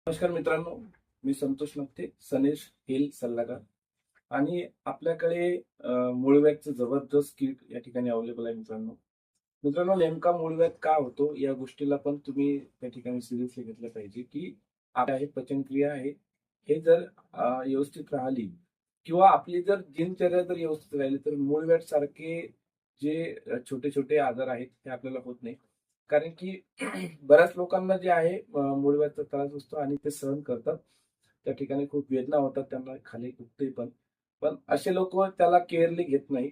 नमस्कार मित्रांनो, मी संतोष नक्ते, सनेश हेल्थ सल्लागार. आणि आपल्याकडे मूळव्याधचं जबरदस्त किट या ठिकाणी अवेलेबल आहे मित्रांनो. मित्रांनो, नेमका मूळव्याध का होतो या गोष्टीला पण तुम्ही त्या ठिकाणी सिरियसली घेतलं पाहिजे, की आपली पचनक्रिया आहे हे जर व्यवस्थित राहिली किंवा आपली जर दिनचर्या जर व्यवस्थित राहिली तर मूळव्याध सारखे जे छोटे छोटे आजार आहेत हे आपल्याला होत नाही. कारण की बऱ्याच लोकांना जे आहे मूळव्याधचा त्रास असतो आणि ते सहन करतात. त्या ठिकाणी खूप वेदना होतात, त्यांना खाली दुखते पण. पण असे लोक त्याला केअरली घेत नाही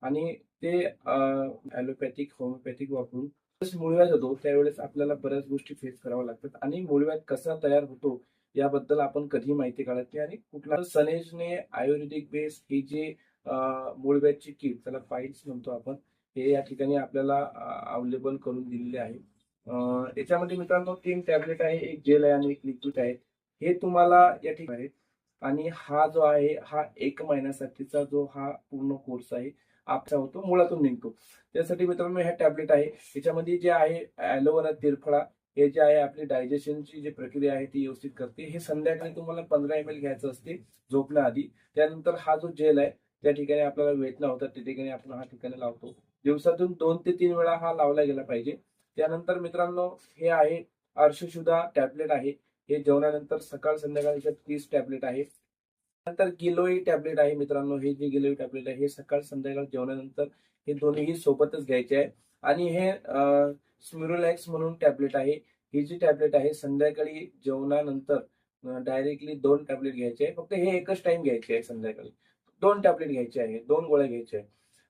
आणि ते ॲलोपॅथिक, होमिओपॅथिक वापरून मूळव्याध होतो त्यावेळेस आपल्याला बऱ्याच गोष्टी फेस कराव्या लागतात आणि मूळव्याध कसा तयार होतो याबद्दल आपण कधीही माहिती काढत नाही. आणि कुठला सनेजने आयुर्वेदिक बेस ही जी मूळव्याधची किट, त्याला फाईल्स म्हणतो आपण, हे या ठिकाणी आपल्याला अवेलेबल करून दिलेले आहे. याच्यामध्ये मित्रांनो 3 टॅबलेट आहे, एक जेल आहे आणि एक लिक्विड आहे. हे तुम्हाला या ठिकाणी, आणि हा जो आहे हा 1 महिन्यासाठीचा जो हा पूर्ण कोर्स आहे आपला होतो, मुळातून निघतो. त्यासाठी मित्रांनो ह्या टॅबलेट आहे. याच्यामध्ये जे आहे ॲलोवेरा तिरफळा, हे जे आहे आपली डायजेशनची जी प्रक्रिया आहे ती व्यवस्थित करते. हे संध्याकाळी तुम्हाला 15 ml घ्यायचं असते झोपण्याआधी. त्यानंतर हा जो जेल आहे त्या ठिकाणी आपल्याला वेदना होतात त्या ठिकाणी आपण हा ठिकाणी लावतो. दिवसातून 2 ते 3 वेळा हा लावला गेला पाहिजे. त्यानंतर मित्रांनो हे आहे अर्शशुद्धा टॅबलेट आहे. हे जेवणानंतर सकाळ संध्याकाळ 30 टॅबलेट आहे. नंतर गिलोई टॅबलेट आहे मित्रांनो. हे जे गिलोई टॅबलेट आहे हे सकाळ संध्याकाळ जेवणानंतर हे दोन्ही सोबतच घ्यायचे आहे. आणि हे स्मिरोलॅक्स म्हणून टॅबलेट आहे. ही जी टॅबलेट आहे संध्याकाळी जेवणानंतर डायरेक्टली 2 टॅबलेट घ्यायचे आहे. फक्त हे एकच टाइम घ्यायचे आहे संध्याकाळी. 2 टॅबलेट घ्यायचे आहे, 2 गोळ्या घ्यायच्या आहे.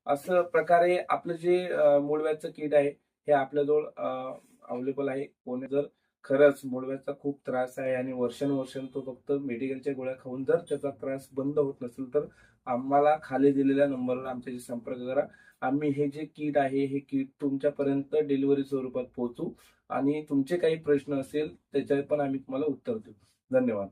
असं प्रकारे आपलं जे मूळव्याधचं किट आहे हे आपल्याजवळ अवेलेबल आहे. कोणी जर खरंच मूळव्याधचा खूप त्रास आहे आणि वर्षानुवर्ष तो फक्त मेडिकलच्या गोळ्या खाऊन जर त्याचा त्रास बंद होत नसेल तर आम्हाला खाली दिलेल्या नंबरवर आमच्याशी संपर्क करा. आम्ही हे जे किट आहे हे किट तुमच्यापर्यंत डिलिव्हरी स्वरूपात पोहोचू आणि तुमचे काही प्रश्न असेल त्याच्यावर पण आम्ही तुम्हाला उत्तर देऊ. धन्यवाद.